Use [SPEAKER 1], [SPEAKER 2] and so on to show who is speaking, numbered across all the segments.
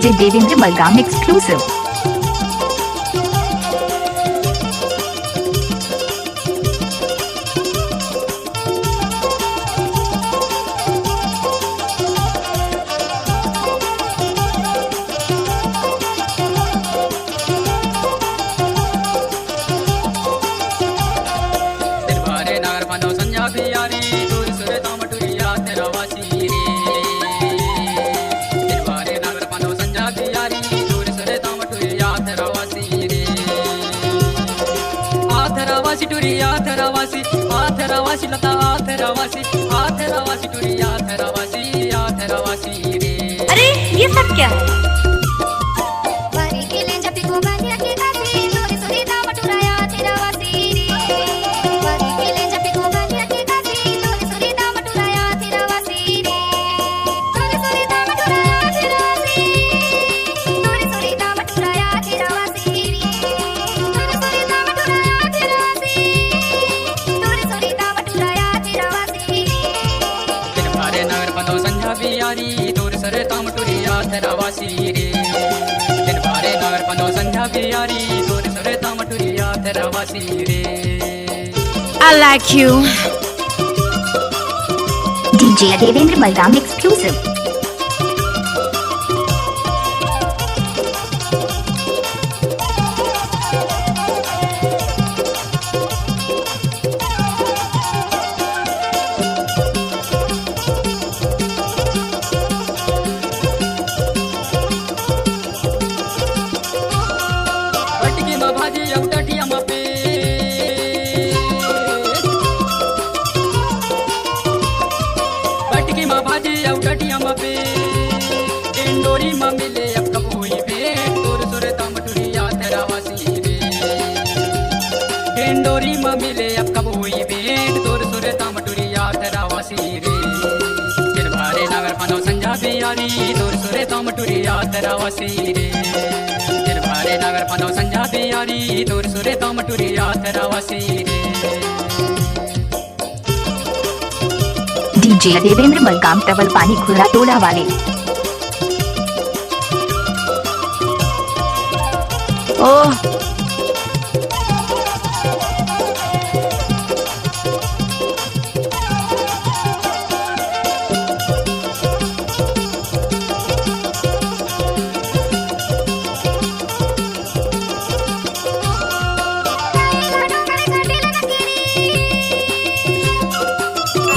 [SPEAKER 1] DJ Devendra Malgam exclusive.
[SPEAKER 2] आथरावासी लता आथरावासी टुरी आथरावासी रे।
[SPEAKER 3] अरे ये सब क्या है?
[SPEAKER 2] आथरावासी रे दिन बारे नगर पनो संध्या बियारी तोर सरे तामटुरी आथरावासी रे।
[SPEAKER 3] I like you.
[SPEAKER 1] DJ Devendra Malgam exclusive.
[SPEAKER 3] इंडोरी में मिले अब कब हुई भेंट तोर सुरे तामटुरी आथरावासी रे। इंडोरी में मिले अब कब हुई भेंट तोर सुरे तामटुरी आथरावासी रे। दिन भारे नगर पनो संजा बियारी तोर सुरे तामटुरी आथरावासी रे। दिन भारे नगर पनो संजा बियारी तोर सुरे तामटुरी आथरावासी रे।
[SPEAKER 1] डीजे देवेंद्र मलगाम टवल पानी खुला टोला वाले।
[SPEAKER 3] ओह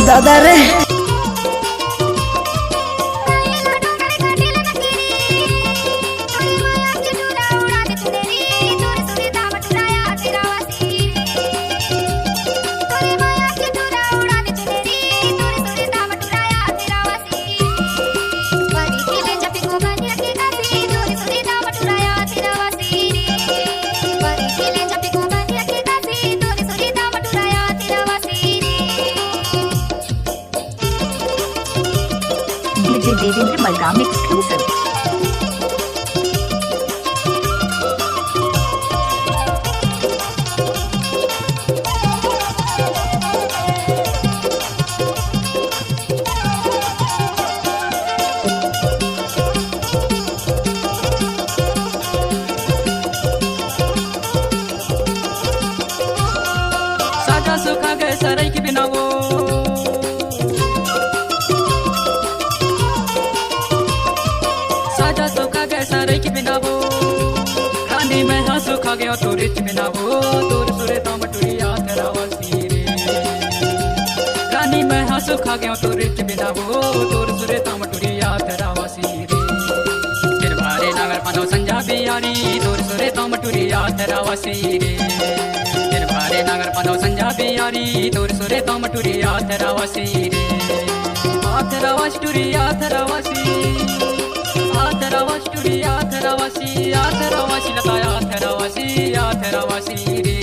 [SPEAKER 3] दादा रे
[SPEAKER 1] डीजे देवेंद्र मलगाम एक्सक्लूसिव।
[SPEAKER 3] साजा सुखा गए सराय के बिना वो साजा सुखा गए सराय के बिना वो रानी में हाँ सुखा गया तो रिच बिना वो तोर सुरे तामटुरी आथरावासी रे। रानी में हाँ सुखा गया तो रिच बिना वो तोर सुरे तामटुरी आथरावासी रे। दिन भारे नगर पनो संजा बियारी तोर सुरे तामटुरी आथरावासी रे। दिन भारे नगर पनो संजा बियारी तोर सुरे तामटुरी आथरावासी रे। आथरावासी टुरी आथरावासी आथरावासी टुरी आथरावासी आथरावासी लता आथरावासी रे।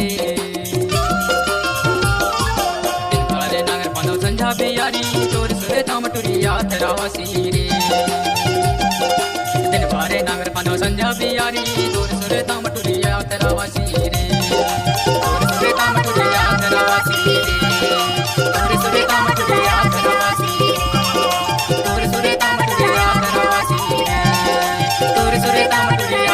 [SPEAKER 3] दिन भारे नगर पनो संजा बियारी तोर सुरे तामटुरी आथरावासी रे। दिन भारे नगर पनो संजा बियारी तोर सुरे तामटुरी आथरावासी रे। तोर सुरे तामटुरी आथरावासी रे। तोर सुरे तामटुरी आथरावासी रे। तोर सुरे तामटुरी आथरावासी रे। तोर
[SPEAKER 2] तामटुरिया